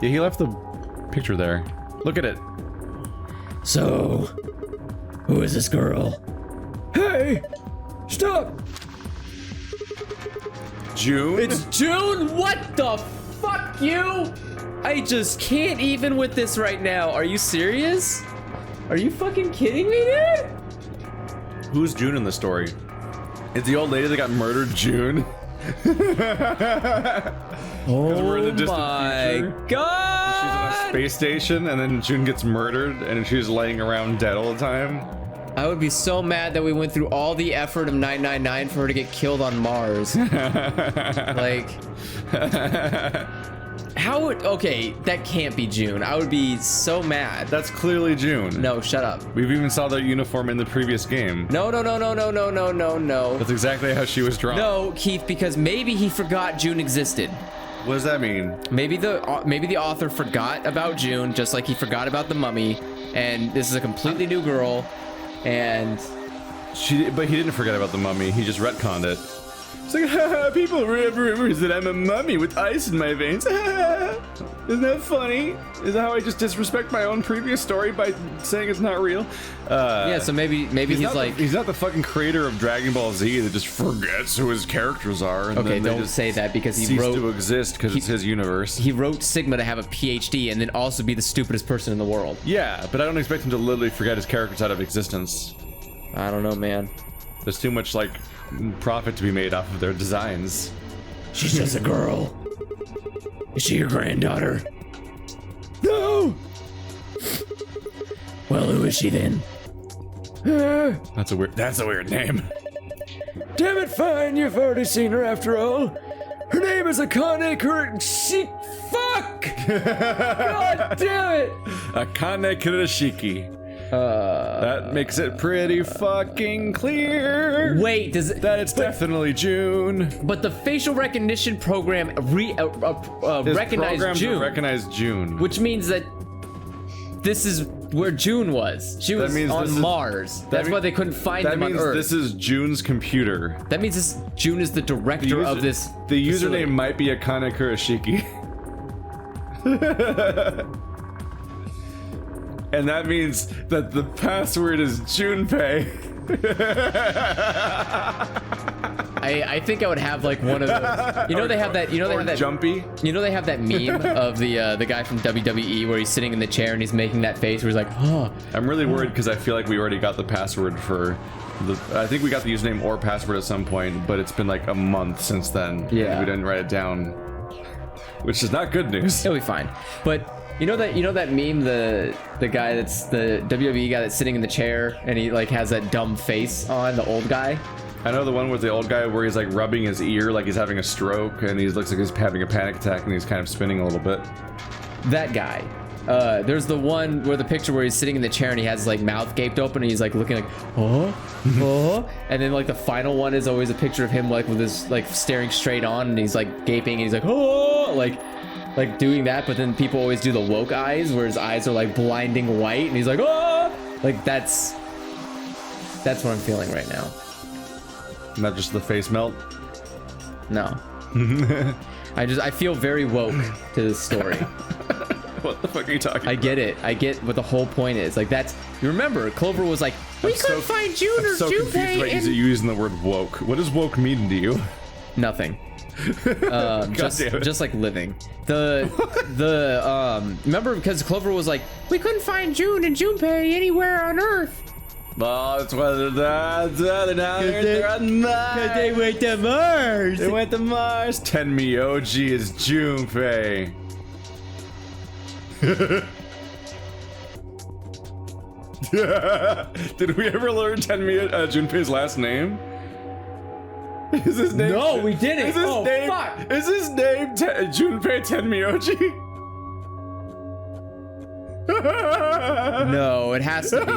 Yeah, he left the picture there. Look at it. So, who is this girl? Hey! Stop! June? It's June? What the fuck, you? I just can't even with this right now. Are you serious? Are you fucking kidding me, dude? Who's June in the story? Is the old lady that got murdered June? Oh we're in the distant my future. god! She's on a space station and then June gets murdered and she's laying around dead all the time. I would be so mad that we went through all the effort of 999 for her to get killed on Mars. Like, how would, okay, that can't be June. I would be so mad. That's clearly June. No, shut up. We've even saw their uniform in the previous game. No. That's exactly how she was drawn. No, Keith, because maybe he forgot June existed. What does that mean? Maybe the author forgot about June, just like he forgot about the mummy, and this is a completely new girl, and But he didn't forget about the mummy. He just retconned it. It's like, haha, people remember that I'm a mummy with ice in my veins. Isn't that funny? Is that how I just disrespect my own previous story by saying it's not real? yeah, so maybe he's like, he's not the fucking creator of Dragon Ball Z that just forgets who his characters are. And okay, then they don't just say that because he cease wrote to exist because it's his universe. He wrote Sigma to have a PhD and then also be the stupidest person in the world. Yeah, but I don't expect him to literally forget his characters out of existence. I don't know, man. There's too much like profit to be made off of their designs. She's just a girl. Is she your granddaughter? No. Well, who is she then? That's a weird name. Damn it, fine. You've already seen her after all. Her name is Akane Kurashiki. Fuck! God damn it! Akane Kurashiki. That makes it pretty fucking clear. Wait, that it's definitely June. But the facial recognition program recognized June. Recognized June, which means that this is where June was. She was on Mars. That's why they couldn't find him on Earth. This is June's computer. That means June is the director of this. The username might be Akane Kurashiki. And that means that the password is Junpei. I think I would have like one of those. You know they have that. You know they have that. Jumpy. You know they have that meme of the guy from WWE where he's sitting in the chair and he's making that face where he's like, oh. I'm really worried because I feel like we already got the password for the. I think we got the username or password at some point, but it's been like a month since then. Yeah. We didn't write it down, which is not good news. It'll be fine. But you know that meme, the guy that's the WWE guy that's sitting in the chair and he like has that dumb face on, the old guy. I know the one with the old guy where he's like rubbing his ear like he's having a stroke and he looks like he's having a panic attack and he's kind of spinning a little bit. That guy. There's the one where the picture where he's sitting in the chair and he has his like mouth gaped open and he's like looking like, oh, and then like the final one is always a picture of him like with his like staring straight on and he's like gaping and he's like, oh, like doing that, but then people always do the woke eyes where his eyes are like blinding white and he's like, oh, like that's what I'm feeling right now. Not just the face melt. No. I feel very woke to this story. What the fuck are you talking about? I get it. I get what the whole point is. Like that's, you remember Clover was like, we couldn't find June or so confused about you using the word woke. What does woke mean to you? Nothing. Just like living. Remember because Clover was like, we couldn't find June and Junpei anywhere on Earth. Well, it's whether they're on Mars. Cause they went to Mars. They went to Mars. Tenmyoji is Junpei. Did we ever learn Junpei's last name? Is his name? No, we didn't. Is his name, fuck. Is his name Junpei Tenmyoji? No, it has to be.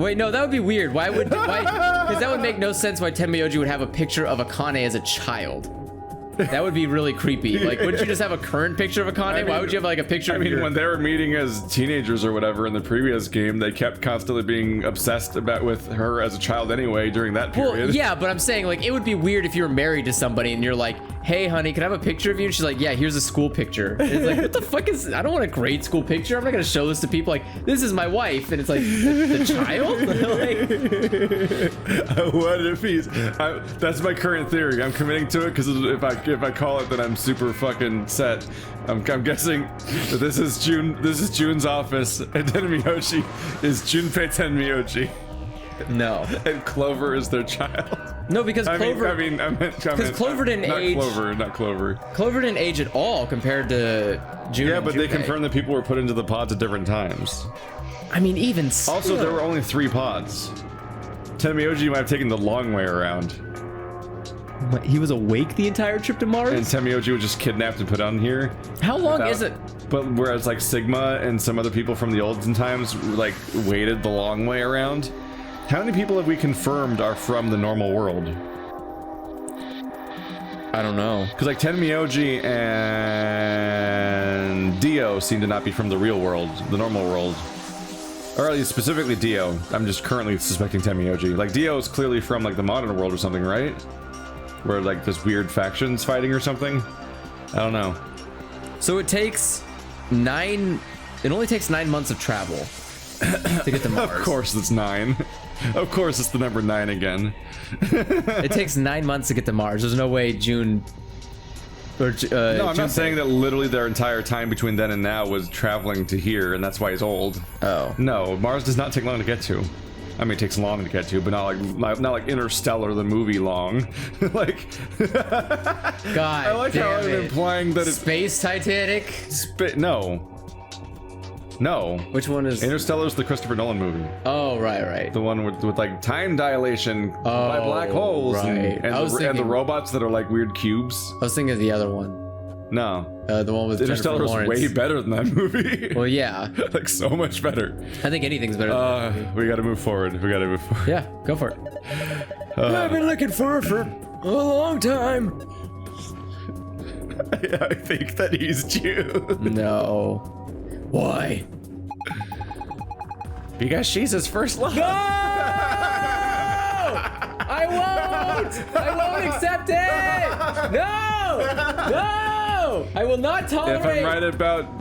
Wait, no, that would be weird. Why? Because that would make no sense why Tenmyoji would have a picture of Akane as a child. That would be really creepy. Like, wouldn't you just have a current picture of Akane? Why would you have like a picture of your... when they were meeting as teenagers or whatever in the previous game, they kept constantly being obsessed with her as a child anyway during that period. Well, yeah, but I'm saying like it would be weird if you were married to somebody and you're like, hey honey, can I have a picture of you? And she's like, yeah, here's a school picture. And it's like, what the fuck is, I don't want a grade school picture. I'm not gonna show this to people. Like, this is my wife. And it's like, the child? Like, I wanted a piece. That's my current theory. I'm committing to it because if I call it, then I'm super fucking set. I'm guessing that this is June's office, and Tenmyoji is Junpei Tenmyoji. No. And Clover is their child. No, because Clover. I meant Clover didn't age. Not Clover. Clover didn't age at all compared to June. Yeah, and but they Junpei. confirmed that people were put into the pods at different times. I mean, even still. Also, there were only 3 pods. Tenmyoji might have taken the long way around. What, he was awake the entire trip to Mars? And Tenmyoji was just kidnapped and put on here. How long is it? But whereas like Sigma and some other people from the olden times like waited the long way around. How many people have we confirmed are from the normal world? I don't know. Because like Tenmyoji and Dio seem to not be from the real world, the normal world. Or at least specifically Dio. I'm just currently suspecting Tenmyoji. Like Dio is clearly from like the modern world or something, right? Where like there's weird factions fighting or something. I don't know. So it takes 9. It only takes 9 months of travel to get to Mars. Of course it's 9. Of course it's the number 9 again. It takes 9 months to get to Mars. There's no way June. Or no, I'm not saying that literally their entire time between then and now was traveling to here, and that's why he's old. Oh. No, Mars does not take long to get to. I mean, it takes long to get to, but not like Interstellar, the movie, long. Like, God, I like how I'm damn it. implying that it's Space Titanic. No. Which one is? Interstellar's the Christopher Nolan movie. Oh, right. The one with like time dilation by black holes right. and the robots that are like weird cubes. I was thinking of the other one. No. The one with Interstellar is way better than that movie. Well, yeah. Like so much better. I think anything's better than that movie. We gotta move forward. Yeah, go for it. I've been looking for a long time. I think that he's June. No. Why? Because she's his first love. No! I won't accept it! No! I will not tolerate. If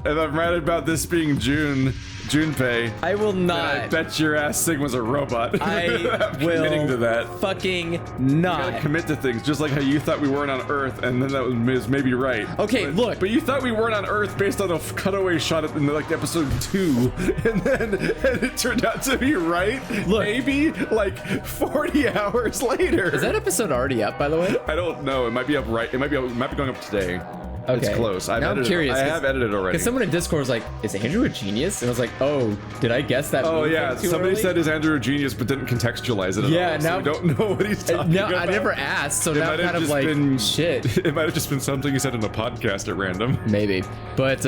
I'm right about this being Junpei, I will not. I bet your ass Sigma's a robot. I I'm will committing to that. Fucking You not. gotta commit to things, just like how you thought we weren't on Earth, and then that was maybe right. Okay, look. But you thought we weren't on Earth based on a cutaway shot in like episode 2, and it turned out to be right. Look. Maybe like 40 hours later. Is that episode already up, by the way? I don't know. It might be up right. It might be going up today. Okay. It's close. Now I'm curious. I have edited already. Because someone in Discord was like, "Is Andrew a genius?" And I was like, "Oh, did I guess that?" Oh movie yeah, too somebody early? said is Andrew a genius, but didn't contextualize it at Yeah, all. now So we don't know what he's talking No, about. I never asked, so now I'm might have kind of just like, been- shit. It might have just been something he said in a podcast at random. Maybe, but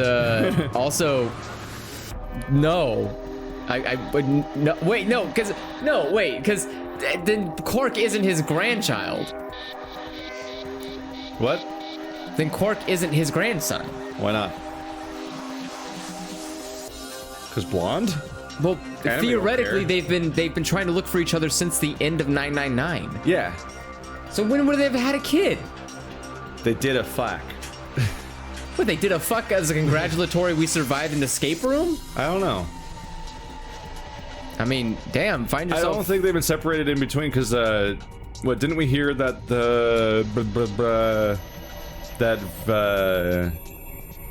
also, no, I would no wait no because then Quark isn't his grandchild. What? Then Quark isn't his grandson. Why not? Because blonde? Well, Anime theoretically, don't care. they've been trying to look for each other since the end of 999. Yeah. So when would they have had a kid? They did a fuck. What, they did a fuck as a congratulatory we survived an escape room? I don't know. I mean, damn, find I yourself. don't think they've been separated in between because, what, didn't we hear that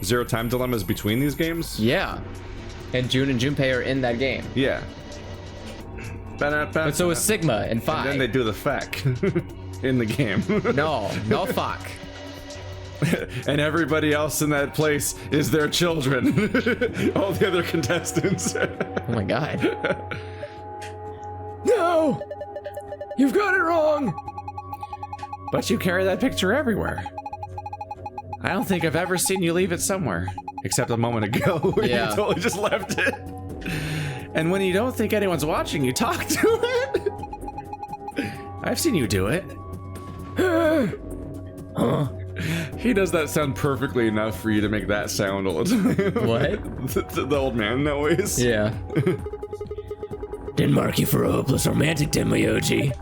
Zero Time Dilemma is between these games? Yeah. And June and Junpei are in that game. Yeah. But so is Sigma and Phi. And then they do the fuck in the game. No fuck. And everybody else in that place is their children. All the other contestants. Oh my god. No! You've got it wrong! But you carry that picture everywhere. I don't think I've ever seen you leave it somewhere. Except a moment ago where Yeah. you totally just left it. And when you don't think anyone's watching, you talk to it. I've seen you do it. Huh? He does that sound perfectly enough for you to make that sound all the time. What? the old man noise. Yeah. Didn't mark you for a hopeless romantic, Tenmyoji.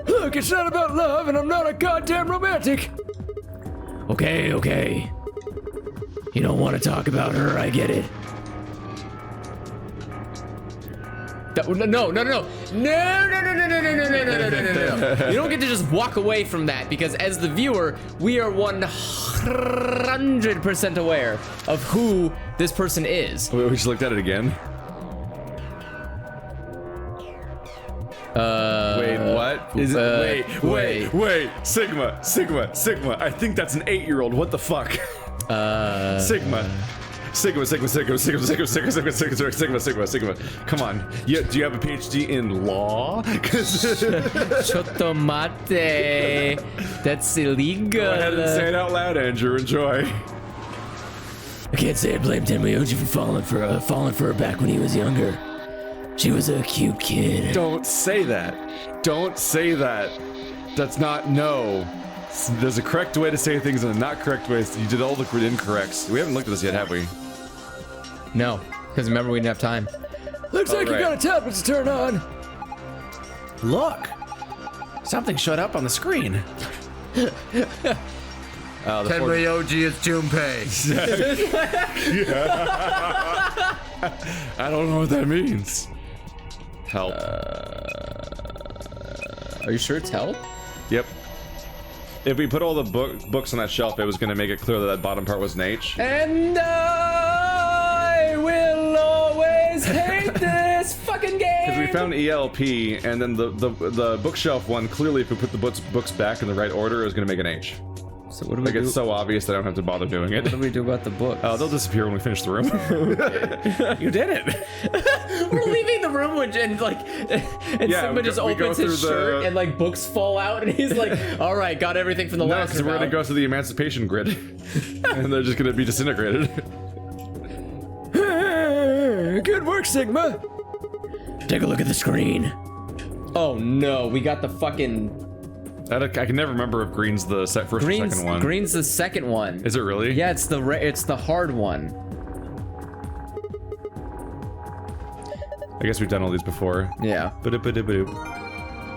Look, it's not about love, and I'm not a goddamn romantic. Okay. You don't want to talk about her, I get it. No. You don't get to just walk away from that, because as the viewer, we are 100% aware of who this person is. We just looked at it again. Wait, what? Is it? Wait. Sigma. I think that's an 8-year-old. What the fuck? Sigma. Come on. Do you have a PhD in law? Chotomate. That's illegal. Go ahead and say it out loud, Andrew. Enjoy. I can't say I blame Tenmayoji for falling for her back when he was younger. She was a cute kid. Don't say that. That's not no. There's a correct way to say things and a not correct way. You did all the incorrects. We haven't looked at this yet, have we? No, because remember we didn't have time. Looks like you got a tablet to turn on. Look, something showed up on the screen. Tenmayoji is Junpei. I don't know what that means. Help. Are you sure it's help? Yep. If we put all the books on that shelf, it was going to make it clear that that bottom part was an H. And I will always hate this fucking game. Because we found ELP, and then the bookshelf one, clearly if we put the books back in the right order, it was going to make an H. So what do we do? It's so obvious that I don't have to bother doing it. What do we do about the book? Oh, they'll disappear when we finish the room. You did it. We're leaving the room and Sigma just opens his shirt and like books fall out and he's like, all right, got everything from the last because we're gonna go through the emancipation grid and they're just gonna be disintegrated. Good work, Sigma. Take a look at the screen. Oh no, we got the fucking... I can never remember if green's the first or second one. Green's the second one. Is it really? Yeah, it's the hard one. I guess we've done all these before. Yeah.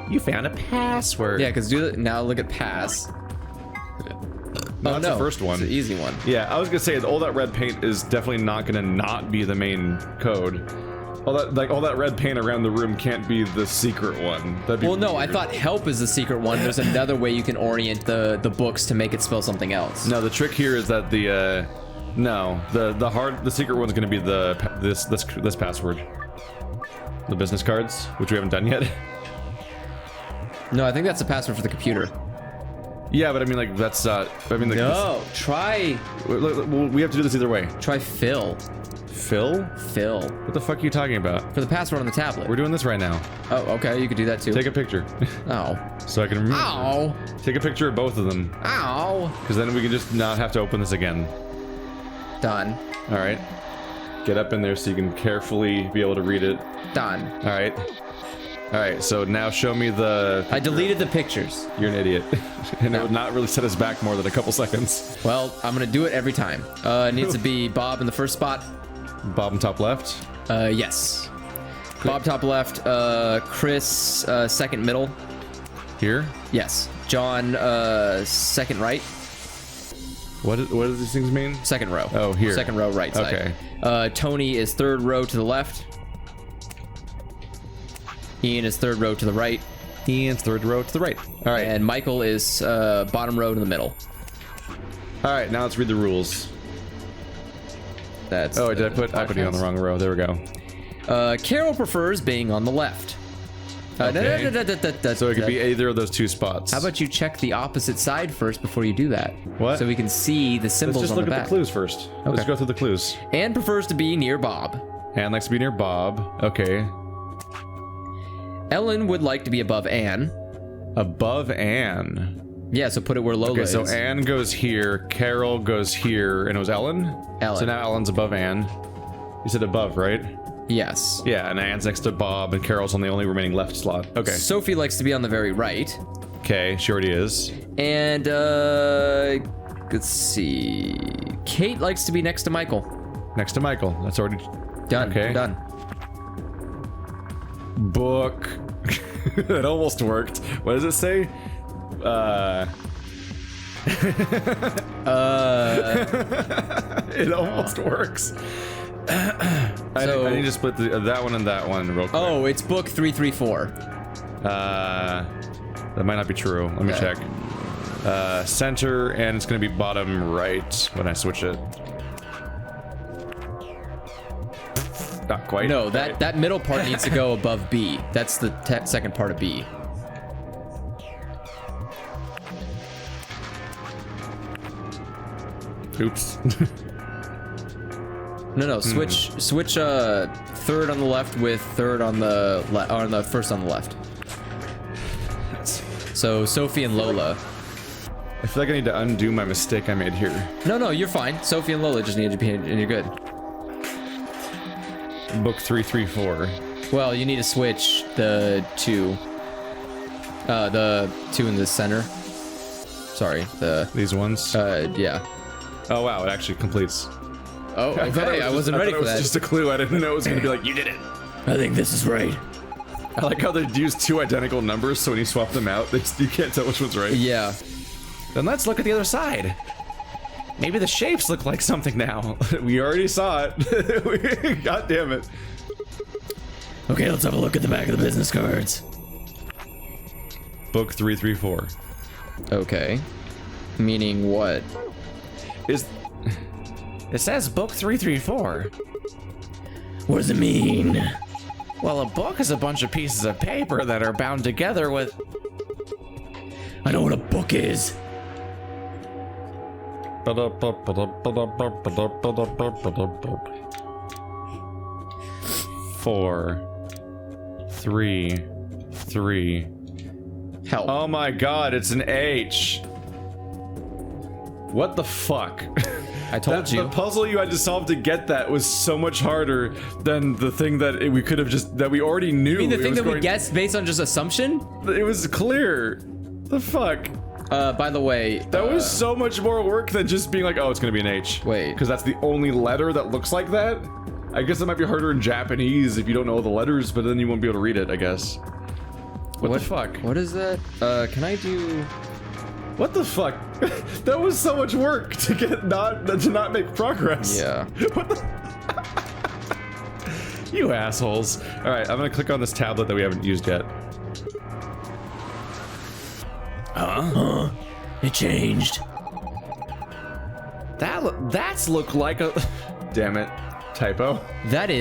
You found a password. Yeah, because now look at pass. No, that's the first one. It's the easy one. Yeah, I was gonna say all that red paint is definitely not gonna not be the main code. All that red paint around the room can't be the secret one. That'd be no, I weird. thought help is the secret one. There's another way you can orient the books to make it spell something else. No, the trick here is that the secret one's gonna be this password. The business cards, which we haven't done yet. No, I think that's the password for the computer. Yeah, but I mean, like, that's no, try... We have to do this either way. Try Phil. Phil? Phil. What the fuck are you talking about? For the password on the tablet. We're doing this right now. Oh, okay, you could do that too. Take a picture. Oh. So I can remember. Ow. Take a picture of both of them. Ow. Because then we can just not have to open this again. Done. All right. Get up in there so you can carefully be able to read it. Done. All right. All right, so now show me the... I deleted the pictures. You're an idiot. And it would not really set us back more than a couple seconds. Well, I'm gonna do it every time. It needs to be Bob in the first spot. Bottom top left? Yes. Bob top left, Chris second middle. Here? Yes. John second right. What do these things mean? Second row. Oh, here. Second row right side. Okay. Tony is third row to the left. Ian is third row to the right. Ian's third row to the right. All right. And Michael is bottom row to the middle. All right, now let's read the rules. That's... Oh, did I put you on the wrong row? There we go. Carol prefers being on the left. Okay. So it could be either of those two spots. How about you check the opposite side first before you do that? What? So we can see the symbols on the back. Let's just look at the clues first. Okay. Let's go through the clues. Anne prefers to be near Bob. Anne likes to be near Bob. Okay. Ellen would like to be above Anne. Above Anne. Yeah, so put it where Lola is. Okay, so Anne goes here, Carol goes here, and it was Ellen? Ellen. So now Ellen's above Anne. You said above, right? Yes. Yeah, and Anne's next to Bob, and Carol's on the only remaining left slot. Okay. Sophie likes to be on the very right. Okay, she already is. And, let's see. Kate likes to be next to Michael. Next to Michael. That's already... Done. Okay. Done. Book. That almost worked. What does it say? It almost works. I need to split that one and that one real quick. Oh, it's book 334. That might not be true. Let me check. Center, and it's gonna be bottom right when I switch it. Not quite. No, that middle part needs to go above B. That's the second part of B. Oops. No, switch third on the left with third on the on the first on the left. So Sophie and Lola. I feel like I need to undo my mistake I made here. No, you're fine. Sophie and Lola just need to be, and you're good. Book 334. Well, you need to switch the two in the center. Sorry, these ones. Yeah. Oh wow, it actually completes. Oh, okay. I wasn't ready for that. It was just a clue. I didn't know it was gonna be like, you did it. I think this is right. I like how they use two identical numbers, so when you swap them out, you can't tell which one's right. Yeah. Then let's look at the other side. Maybe the shapes look like something now. We already saw it. God damn it. Okay, let's have a look at the back of the business cards. Book 334. Okay. Meaning what? It says book 334. What does it mean? Well, a book is a bunch of pieces of paper that are bound together with... I know what a book is. 4, 3, 3. Help. Oh my god, it's an H. What the fuck? I told you. The puzzle you had to solve to get that was so much harder than the thing that we could have that we already knew. You mean the thing that we guessed based on just assumption? It was clear. The fuck? By the way, that was so much more work than just being like, oh, it's gonna be an H. Wait. Because that's the only letter that looks like that? I guess it might be harder in Japanese if you don't know the letters, but then you won't be able to read it, I guess. What the fuck? What is that? Can I do... What the fuck? That was so much work to get to not make progress. Yeah. What the... You assholes. All right, I'm gonna click on this tablet that we haven't used yet. It changed. That's look like a... Damn it. Typo. That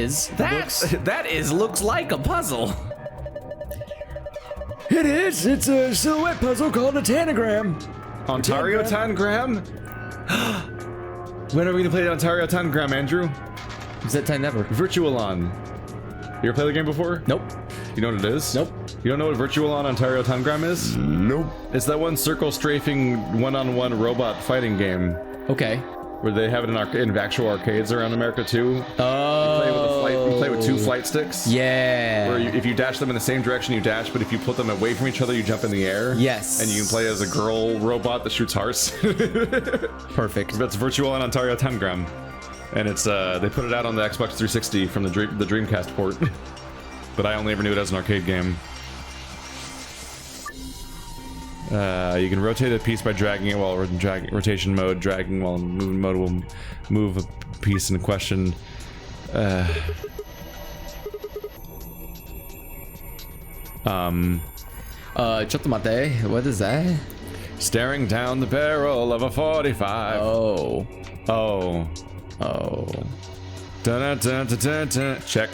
looks like a puzzle. It is. It's a silhouette puzzle called a tangram. Ontario Tangram? When are we gonna play Ontario Tangram, Andrew? Is that time never? Virtualon. You ever played the game before? Nope. You know what it is? Nope. You don't know what Virtualon Ontario Tangram is? Nope. It's that one circle strafing one-on-one robot fighting game. Okay. Where they have it in actual arcades around America too. Oh. You play with two flight sticks. Yeah. Where if you dash them in the same direction, you dash, but if you put them away from each other, you jump in the air. Yes. And you can play as a girl robot that shoots hearts. Perfect. That's Virtualon Ontario Tangram. And it's they put it out on the Xbox 360 from the Dreamcast port. But I only ever knew it as an arcade game. You can rotate a piece by dragging it while in rotation mode. Dragging while in moving mode will move a piece in question. Chotomate, what is that? Staring down the barrel of a 45. Oh. Oh. Oh. Dun, dun, dun, dun, dun. Check.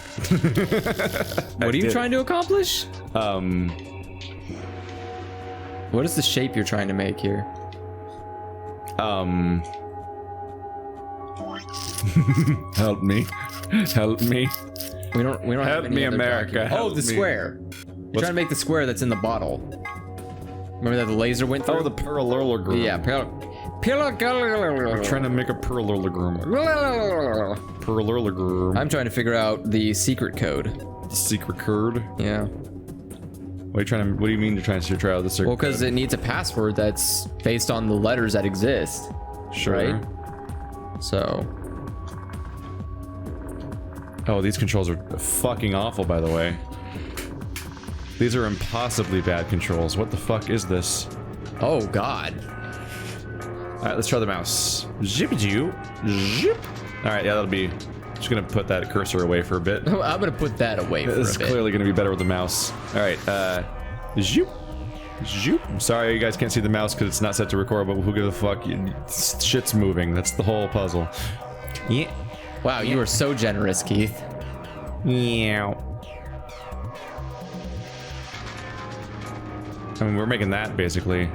What are you trying to accomplish? What is the shape you're trying to make here? Help me. Help me. We don't Help have any me, other America. document. Help Oh, the me. square. You're trying to make the square that's in the bottle. Remember that the laser went through? Oh, the parallelogram. Yeah, I'm trying to make a parallelogram. Parallelogram. I'm trying to figure out the secret code. The secret code. Yeah. What do you mean you're trying to try out the secret? Well, because it needs a password that's based on the letters that exist. Sure. Right? So. Oh, these controls are fucking awful, by the way. These are impossibly bad controls. What the fuck is this? Oh, God. All right, let's try the mouse. Zip-a-doo. Zip. All right, yeah, that'll be. Just gonna put that cursor away for a bit. I'm gonna put that away for a bit. This is clearly gonna be better with the mouse. All right, zoop. Zoop. I'm sorry you guys can't see the mouse because it's not set to record, but who gives a fuck? Shit's moving. That's the whole puzzle. Yeah. Wow, you are so generous, Keith. Yeah. I mean, we're making that basically.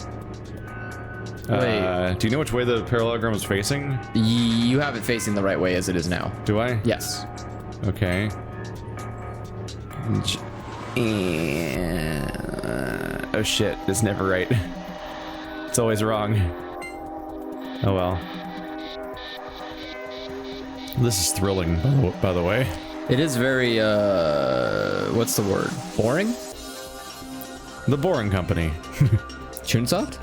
Wait. Do you know which way the parallelogram is facing? You have it facing the right way as it is now. Do I? Yes. Okay. Oh shit, it's never right. It's always wrong. Oh well. This is thrilling, by the way. It is very, what's the word? Boring? The Boring Company. Chunsoft?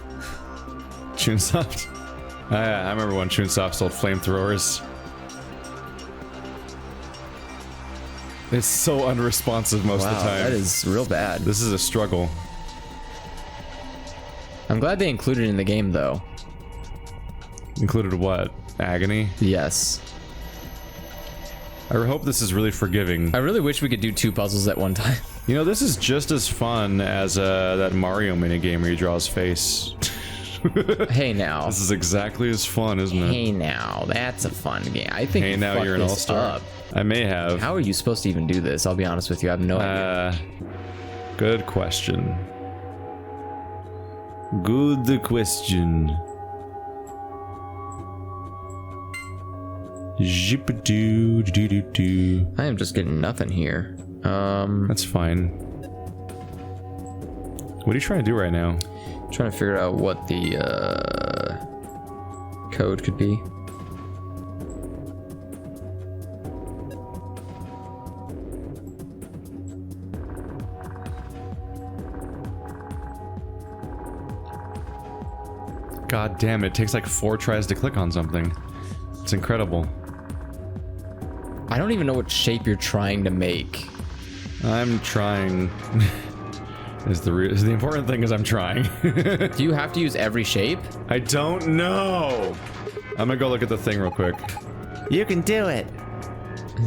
Chunsoft? I remember when Chunsoft sold flamethrowers. It's so unresponsive most of the time. That is real bad. This is a struggle. I'm glad they included it in the game, though. Included what? Agony? Yes. I hope this is really forgiving. I really wish we could do 2 puzzles at one time. You know, this is just as fun as that Mario minigame where you draw his face. Hey now. This is exactly as fun, isn't it? Hey now, that's a fun game. I think Hey you now, fucked you're an this all-star. up. I may have. How are you supposed to even do this? I'll be honest with you, I have no idea. Good question. Good question. Zip-a-doo-doo-doo-doo. I am just getting nothing here. That's fine. What are you trying to do right now? Trying to figure out what the code could be. God damn, it takes like 4 tries to click on something. It's incredible. I don't even know what shape you're trying to make. I'm trying. The important thing is I'm trying. Do you have to use every shape? I don't know. I'm gonna go look at the thing real quick. You can do it.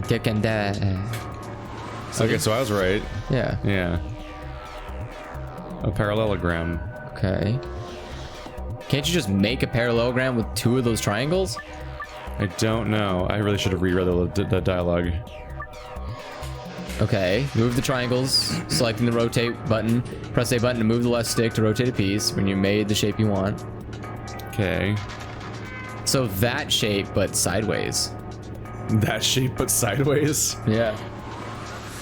Dick and Okay, so I was right. Yeah. Yeah. A parallelogram. Okay. Can't you just make a parallelogram with 2 of those triangles? I don't know. I really should have reread the dialogue. Okay, move the triangles, selecting the rotate button. Press A button to move the left stick to rotate a piece when you made the shape you want. Okay. So that shape, but sideways. That shape, but sideways. Yeah.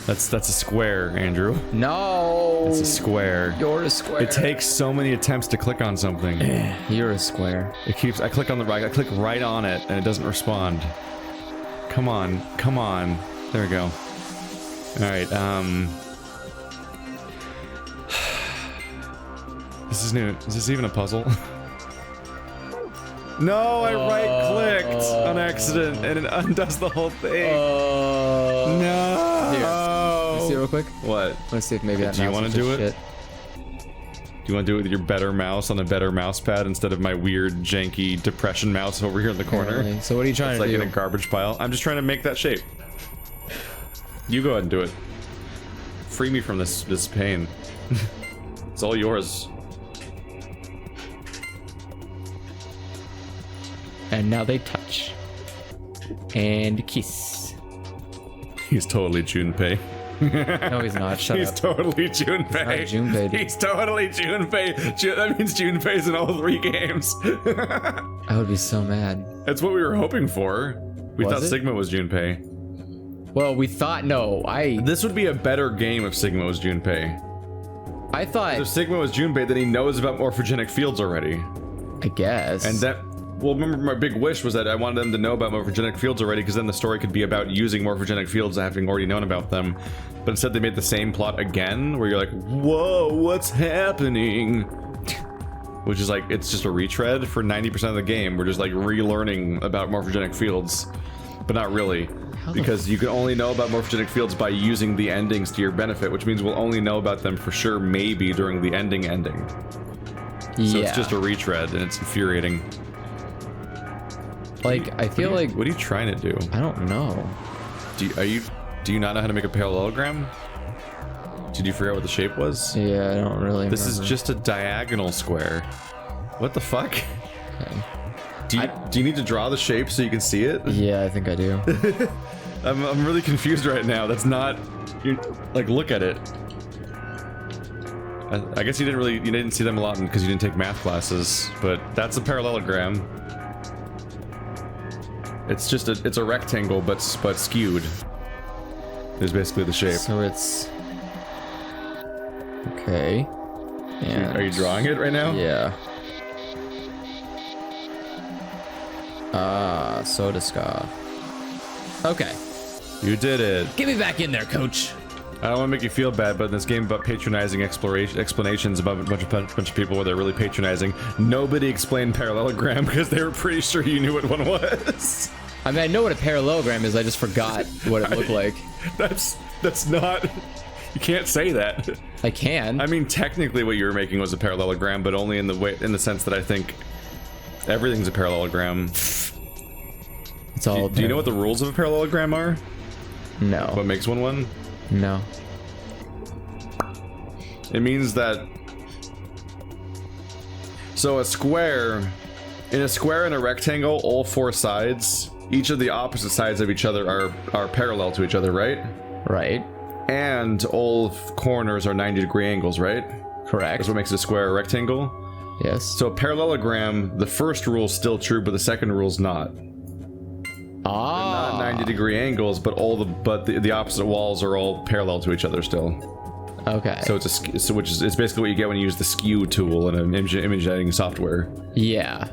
That's a square, Andrew. No. It's a square. You're a square. It takes so many attempts to click on something. You're a square. It keeps. I click on the right. I click right on it, and it doesn't respond. Come on, come on. There we go. All right. This is new. Is this even a puzzle? No, I right-clicked on accident, and it undoes the whole thing. No. Here. Let's see it real quick. What? Let's see if maybe that Do you mouse wanna is do just it? shit. Do you want to do it with your better mouse on a better mouse pad instead of my weird, janky depression mouse over here in the corner? Really? So what are you trying It's to like do? in a garbage pile. I'm just trying to make that shape. You go ahead and do it. Free me from this pain. It's all yours. And now they touch. And kiss. He's totally Junpei. No, he's not. Shut He's up. totally Junpei. Not Junpei, dude. He's totally Junpei. That means Junpei's in all 3 games. I would be so mad. That's what we were hoping for. We Was thought it? Sigma was Junpei. Well, we thought This would be a better game if Sigma was Junpei. I thought. If Sigma was Junpei, then he knows about morphogenic fields already. I guess. And that, well, remember my big wish was that I wanted them to know about morphogenic fields already, because then the story could be about using morphogenic fields having already known about them. But instead they made the same plot again, where you're like, whoa, what's happening? Which is like, it's just a retread for 90% of the game. We're just like relearning about morphogenic fields, but not really. Because you can only know about morphogenic fields by using the endings to your benefit, which means we'll only know about them for sure maybe during the ending. Yeah. So it's just a retread, and it's infuriating. Like, I feel like... What are you trying to do? I don't know. Do you not know how to make a parallelogram? Did you forget what the shape was? Yeah, I don't really This is remember. just a diagonal square. What the fuck? Okay. Do you need to draw the shape so you can see it? Yeah, I think I do. I'm really confused right now. That's not... Like, look at it. I guess you didn't see them a lot because you didn't take math classes, but that's a parallelogram. It's just it's a rectangle, but skewed. Is basically the shape. So it's... Okay. Yeah. Are you drawing it right now? Yeah. Soda ska. Okay. You did it. Get me back in there, coach. I don't want to make you feel bad, but in this game about patronizing explanations about a bunch of people where they're really patronizing, nobody explained parallelogram because they were pretty sure you knew what one was. I mean, I know what a parallelogram is. I just forgot what it looked like. That's not... You can't say that. I can. I mean, technically what you were making was a parallelogram, but only in the sense that I think everything's a parallelogram. It's all... Do you know what the rules of a parallelogram are? No. What makes one? No. It means that... So a square... In a square and a rectangle, all four sides, each of the opposite sides of each other are parallel to each other, right? Right. And all corners are 90-degree angles, right? Correct. That's what makes a square a rectangle. Yes. So a parallelogram, the first rule's still true, but the second rule's not. Ah. Not 90-degree angles, but the opposite walls are all parallel to each other still. Okay. So it's basically what you get when you use the skew tool in an image editing software. Yeah.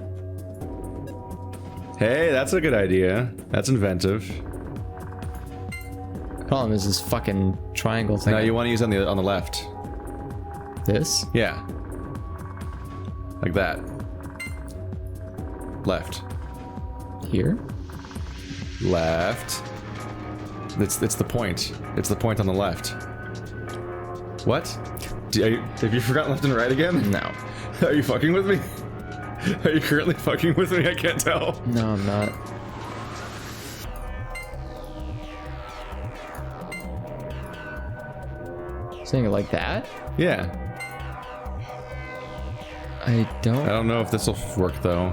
Hey, that's a good idea. That's inventive. Problem is this fucking triangle thing. Now you want to use on the left. This? Yeah. Like that. Left. Here? Left. It's the point. It's the point on the left. What? Have you forgotten left and right again? No. Are you fucking with me? Are you currently fucking with me? I can't tell. No, I'm not. Saying it like that? Yeah. I I don't know if this will work though.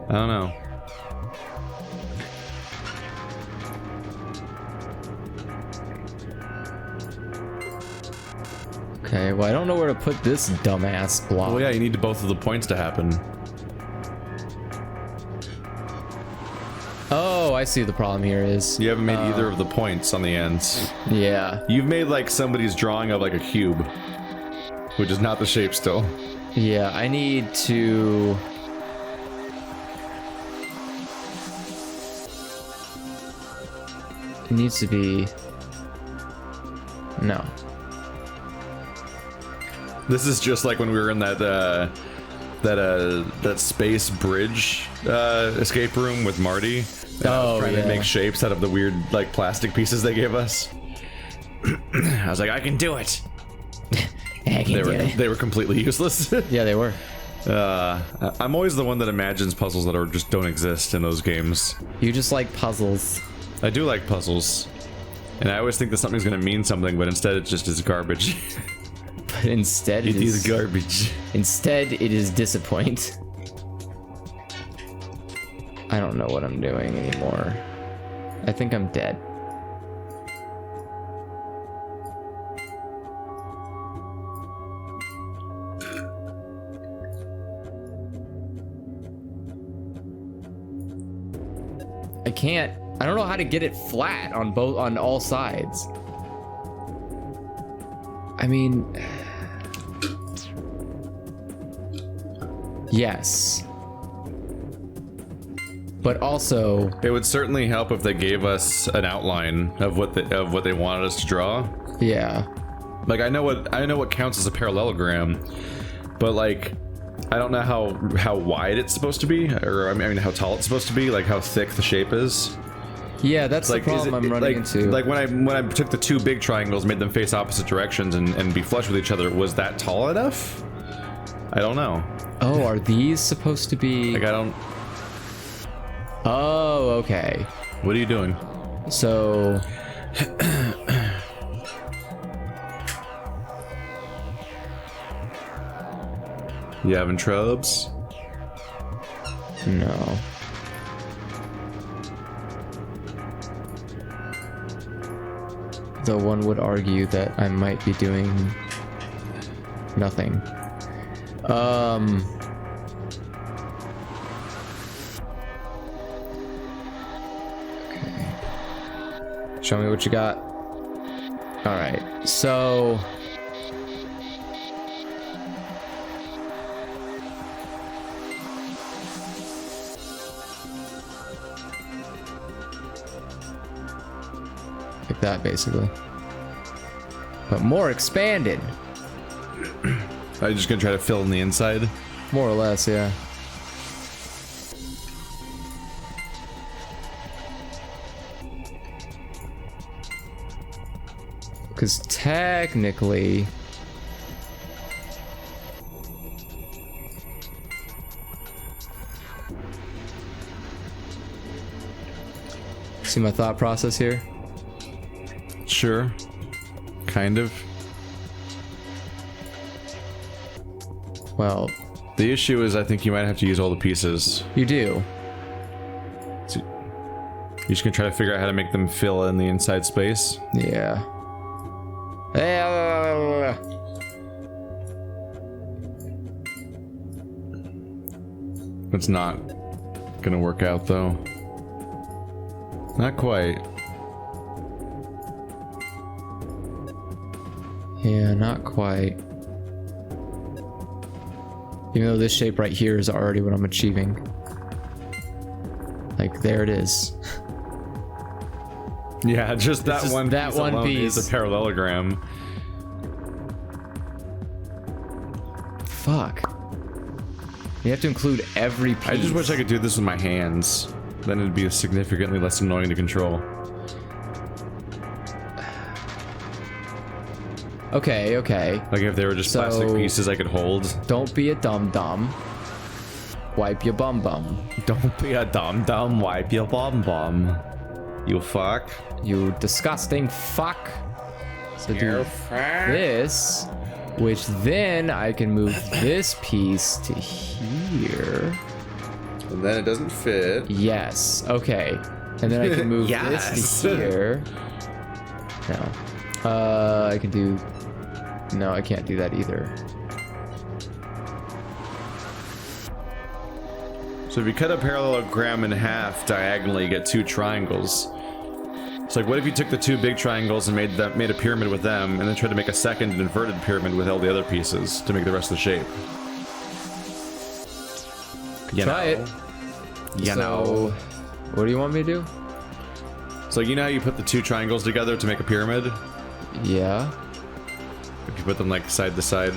I don't know. Okay, well, I don't know where to put this dumbass block. Well, yeah, you need both of the points to happen. Oh, I see what the problem here is. You haven't made either of the points on the ends. Yeah. You've made like somebody's drawing of like a cube, which is not the shape still. Yeah, I need to... It needs to be... No. This is just like when we were in that space bridge escape room with Marty. Oh, trying yeah. to make shapes out of the weird like plastic pieces they gave us. I was like, I can do it. They were completely useless. Yeah, they were. I'm always the one that imagines puzzles that just don't exist in those games. You just like puzzles. I do like puzzles, and I always think that something's gonna mean something, but instead it just is garbage. But instead It is garbage. Instead, it is disappoint. I don't know what I'm doing anymore. I think I'm dead. I can't. I don't know how to get it flat on all sides. I mean, yes, but also It would certainly help if they gave us an outline of what they wanted us to draw. yeah. Like I know what counts as a parallelogram, but like I don't know how wide it's supposed to be, or I mean how tall it's supposed to be, like how thick the shape is. Yeah, that's Like the problem I'm running into. Like when I took the two big triangles, made them face opposite directions and be flush with each other, was that tall enough? I don't know. Oh, are these supposed to be? Like I don't. Oh, okay. What are you doing? So You having trubs? no. Though one would argue that I might be doing nothing. Okay. Show me what you got. All right. So like that, basically, but more expanded. Are you just gonna try to fill in the inside? More or less, yeah. Because technically, see my thought process here? Sure. Kind of. Well, The issue is I think you might have to use all the pieces. you do. So you're just gonna try to figure out how to make them fill in the inside space. Yeah. It's not gonna work out though. Not quite. Yeah, not quite. Even though this shape right here is already what I'm achieving. Like, there it is. Yeah, just that just one. that piece one alone piece. is a parallelogram. Fuck. You have to include every piece. I just wish I could do this with my hands. Then it'd be significantly less annoying to control. Okay, okay. Like if they were just So- plastic pieces I could hold. Don't be a dum-dum. Wipe your bum-bum. Don't be a dum-dum, wipe your bum-bum. You fuck. You disgusting fuck. So do this, which then I can move this piece to here. And then it doesn't fit. Yes, okay. And then I can move Yes. this to here. No. I can do... No, I can't do that either. So if you cut a parallelogram in half diagonally, you get two triangles. So like, what if you took the two big triangles and made a pyramid with them, and then tried to make a second inverted pyramid with all the other pieces to make the rest of the shape? You Try it. You know. What do you want me to do? So you know how you put the two triangles together to make a pyramid? Yeah. If you put them like side to side.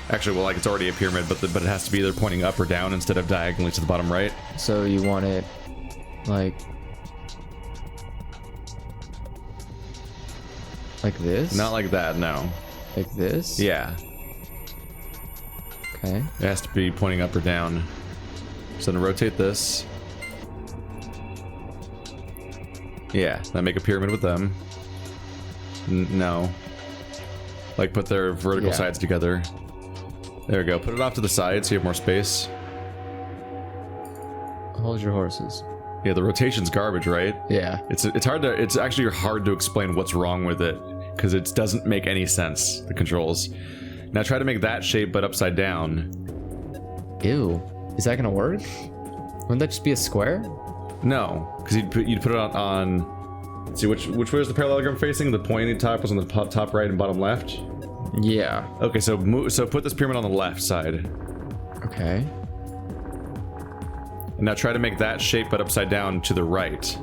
Actually, well, like it's already a pyramid, but it has to be either pointing up or down instead of diagonally to the bottom right. So you want it like this? Not like that, no. Like this? Yeah, Okay. it has to be pointing up or down. So then rotate this. Yeah, then make a pyramid with them. No. Like put their vertical Yeah. sides together. There we go. Put it off to the side so you have more space. Hold your horses. Yeah, the rotation's garbage, right? Yeah. It's actually hard to explain what's wrong with it because it doesn't make any sense, the controls. Now try to make that shape but upside down. Ew. Is that gonna work? Wouldn't that just be a square? No, because you'd put it on see which way is the parallelogram facing? The pointy top was on the top right and bottom left. Yeah. Okay, so put this pyramid on the left side. Okay. And now try to make that shape but upside down to the right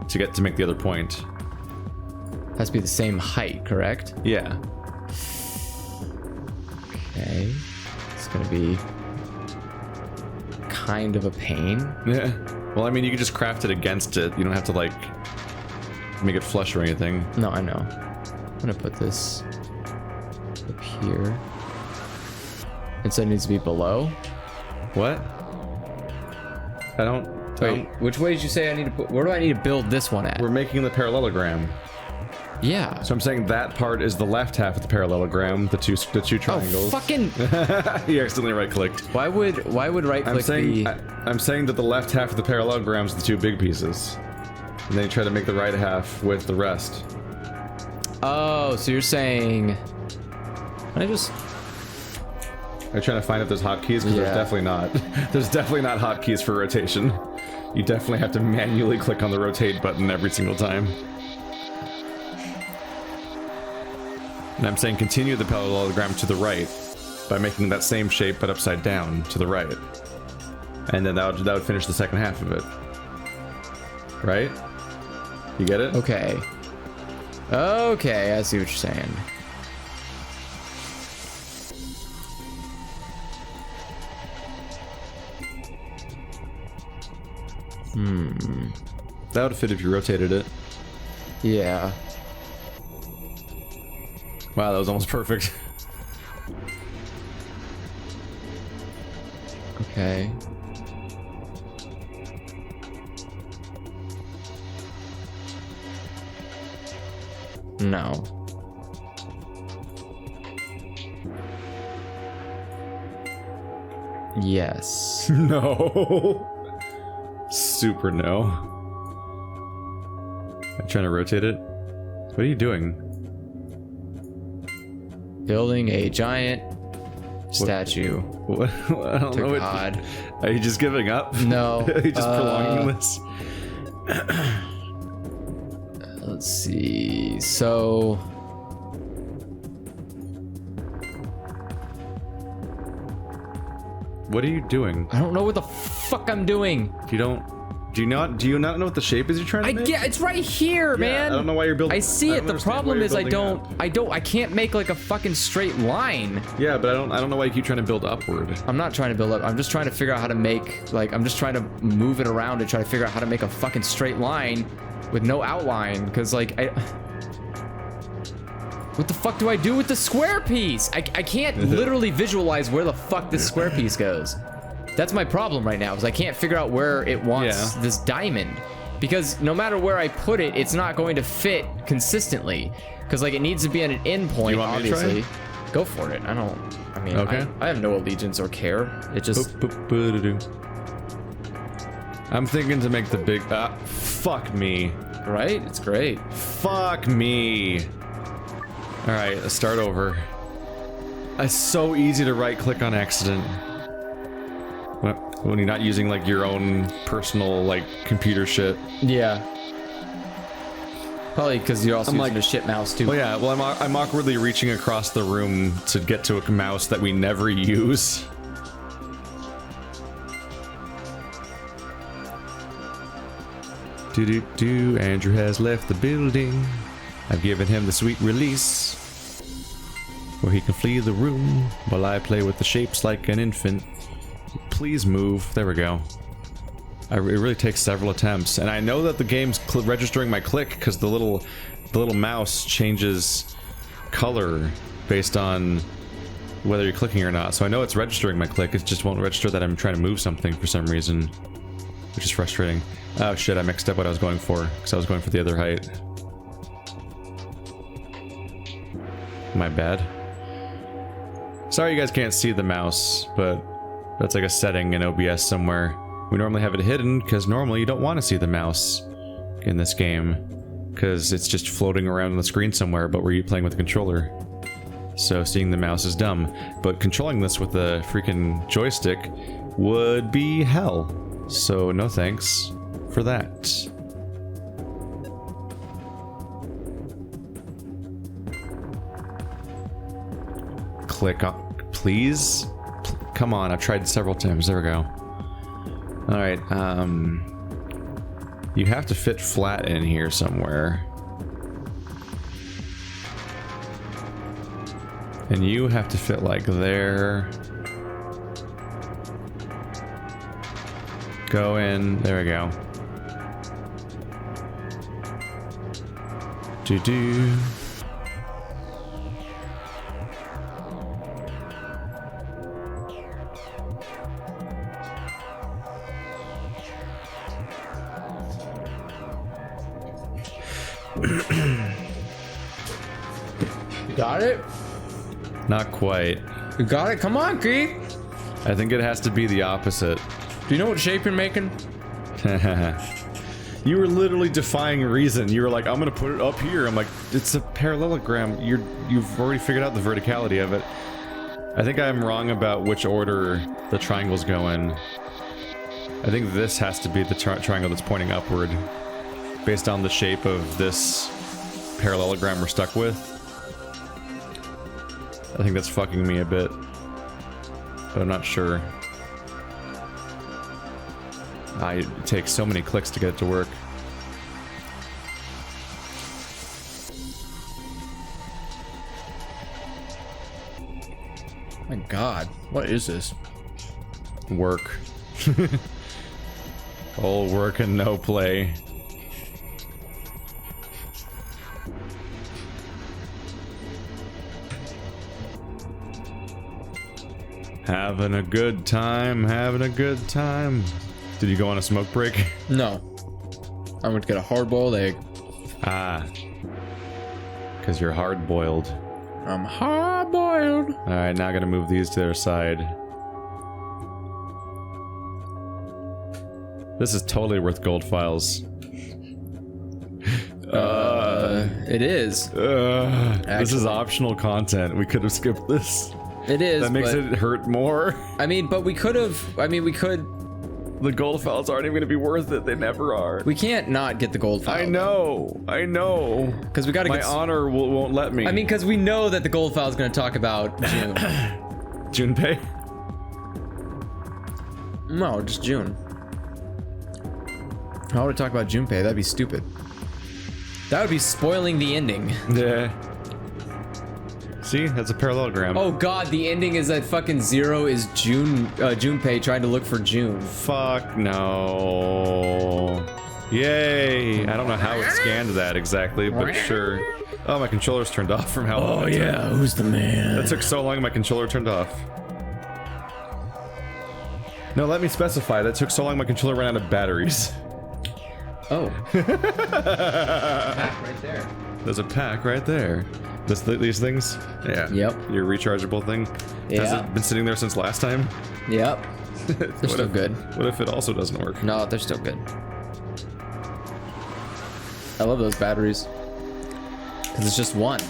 to make the other point. Has to be the same height, correct? Yeah. Okay. It's gonna be kind of a pain. Yeah. Well, I mean, you can just craft it against it. You don't have to like make it flush or anything. No, I know. I'm gonna put this up here. Instead, it needs to be below. What? I don't Wait, which way did you say I need to put? Where do I need to build this one at? We're making the parallelogram. Yeah. So I'm saying that part is the left half of the parallelogram, the two triangles. Oh, fucking. You accidentally right-clicked. Why would right click I'm saying that the left half of the parallelogram is the two big pieces. And then you try to make the right half with the rest. Oh, so you're saying... Are you trying to find if there's hotkeys? Because there's definitely not. There's definitely not hotkeys for rotation. You definitely have to manually click on the rotate button every single time. And I'm saying continue the parallelogram to the right by making that same shape but upside down to the right. And then that would finish the second half of it. Right? You get it? Okay. Okay, I see what you're saying. That would fit if you rotated it. Yeah. Wow, that was almost perfect. Okay. No. Yes. No. Super no. I'm trying to rotate it. What are you doing? Building a giant statue. What? I don't To know. God. Are you just giving up? No. Are you just prolonging this? Let's see. So... What are you doing? I don't know what the fuck I'm doing. Do you not know what the shape is you're trying to make? It's right here, man. I don't know why you're building. I see it. The problem is I I can't make like a fucking straight line. Yeah, but I don't know why you keep trying to build upward. I'm not trying to build up. I'm just trying to figure out how to make, like, I'm just trying to move it around and try to figure out how to make a fucking straight line with no outline. Because, like, what the fuck do I do with the square piece? I can't literally visualize where the fuck this square piece goes. That's my problem right now, is I can't figure out where it wants this diamond. Because no matter where I put it, it's not going to fit consistently. Because, like, it needs to be at an end point, You want me to try? obviously. Go for it. I mean, Okay. I have no allegiance or care. It just... I'm thinking to make the big... fuck me. Right? It's great. Fuck me. Alright, let's start over. It's so easy to right-click on accident. When you're not using, like, your own personal, like, computer shit. Yeah. Probably because you're also using a shit mouse, too. Well, yeah, well, I'm awkwardly reaching across the room to get to a mouse that we never use. Andrew has left the building. I've given him the sweet release, where he can flee the room while I play with the shapes like an infant. Please move. There we go. It really takes several attempts, and I know that the game's registering my click because the little mouse changes color based on whether you're clicking or not. So I know it's registering my click. It just won't register that I'm trying to move something for some reason, which is frustrating. Oh shit! I mixed up what I was going for because I was going for the other height. My bad. Sorry you guys can't see the mouse, but that's like a setting in OBS somewhere. We normally have it hidden because normally you don't want to see the mouse in this game because it's just floating around on the screen somewhere, but we're playing with the controller. So seeing the mouse is dumb, but controlling this with the freaking joystick would be hell. So no thanks for that. Click on, please. Come on, I've tried several times. There we go. All right. You have to fit flat in here somewhere, and you have to fit like there. Go in. There we go. Do. You got it? Not quite. You got it? Come on, Keith. I think it has to be the opposite. Do you know what shape you're making? You were literally defying reason. You were like, I'm gonna put it up here. I'm like, it's a parallelogram. You've already figured out the verticality of it. I think I'm wrong about which order the triangles go in. I think this has to be the triangle that's pointing upward, based on the shape of this parallelogram we're stuck with. I think that's fucking me a bit, but I'm not sure. It takes so many clicks to get it to work. My God, what is this? Work. All work and no play. Having a good time, having a good time. Did you go on a smoke break? No. I'm going to get a hard-boiled egg. Ah. Because you're hard-boiled. I'm hard-boiled. Alright, now I gotta move these to their side. This is totally worth gold files. It is. This is optional content. We could have skipped this. It is. That makes it hurt more. I mean, but we could have. I mean, we could. The gold files aren't even going to be worth it. They never are. We can't not get the gold file. I know. I know. Because we got to get. My honor won't let me. I mean, because we know that the gold file is going to talk about June. Junpei? No, just June. How would I talk about Junpei? That'd be stupid. That would be spoiling the ending. Yeah. See, that's a parallelogram. Oh God, the ending is that fucking Zero is Junpei trying to look for June. Fuck no. Yay. I don't know how it scanned that exactly, but sure. Oh, my controller's turned off from how long. Oh yeah, who's the man? That took so long my controller turned off. No, let me specify. That took so long my controller ran out of batteries. Oh. Pack right there. There's a pack right there. These things? Yeah. Yep. Your rechargeable thing? Yeah. Has it been sitting there since last time? Yep. They're still good. What if it also doesn't work? No, they're still good. I love those batteries. Because it's just one.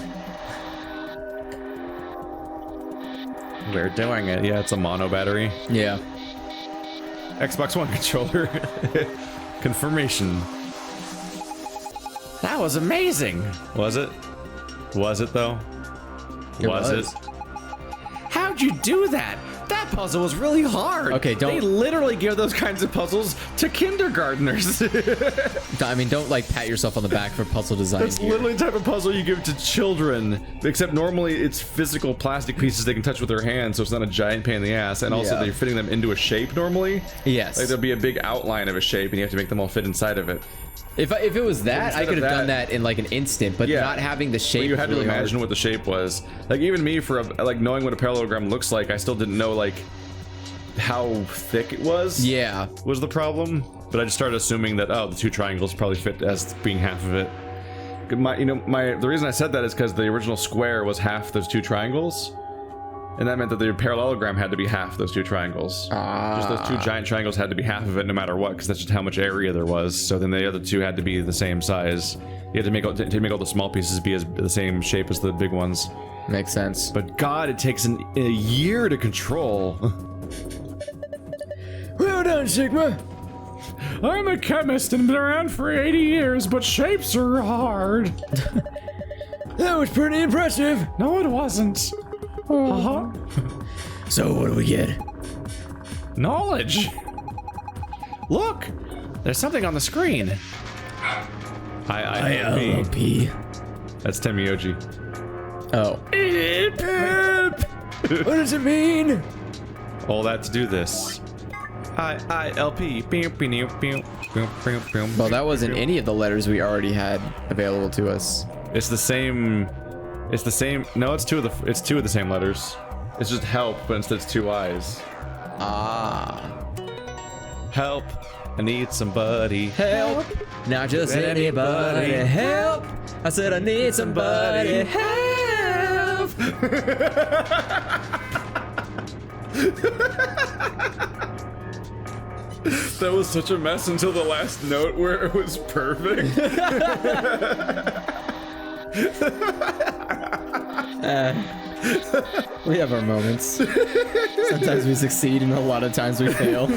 We're doing it. Yeah, it's a mono battery. Yeah. Xbox One controller. Confirmation. That was amazing. Was it? Was it though? Was it? How'd you do that? That puzzle was really hard. Okay, don't. They literally give those kinds of puzzles to kindergartners. I mean, don't like pat yourself on the back for puzzle design. That's here. literally the type of puzzle you give to children. Except normally it's physical plastic pieces they can touch with their hands, so it's not a giant pain in the ass. And also they're fitting them into a shape normally. Yes. Like there'll be a big outline of a shape, and you have to make them all fit inside of it. If it was that, I could have done that in like an instant, but not having the shape. Well, you had really to imagine hard. what the shape was. Like even me, for like knowing what a parallelogram looks like, I still didn't know like how thick it was. Yeah, was the problem. But I just started assuming that the two triangles probably fit as being half of it. The reason I said that is because the original square was half those two triangles. And that meant that the parallelogram had to be half those two triangles. Just those two giant triangles had to be half of it no matter what, because that's just how much area there was. So then the other two had to be the same size. You had to make all the small pieces be the same shape as the big ones. Makes sense. But God, it takes a year to control. Well done, Sigma. I'm a chemist and been around for 80 years, but shapes are hard. That was pretty impressive. No, it wasn't. So what do we get? Knowledge. Look, there's something on the screen. ILP. That's Temioji. Oh. What does it mean? All that to do this. ILP. Well, that wasn't any of the letters we already had available to us. It's the same. It's the same. No, it's two of the same letters. It's just help, but instead it's two I's. Ah. Help. I need somebody. Help. Not just anybody help. I said I need somebody help. That was such a mess until the last note where it was perfect. We have our moments. Sometimes we succeed and a lot of times we fail.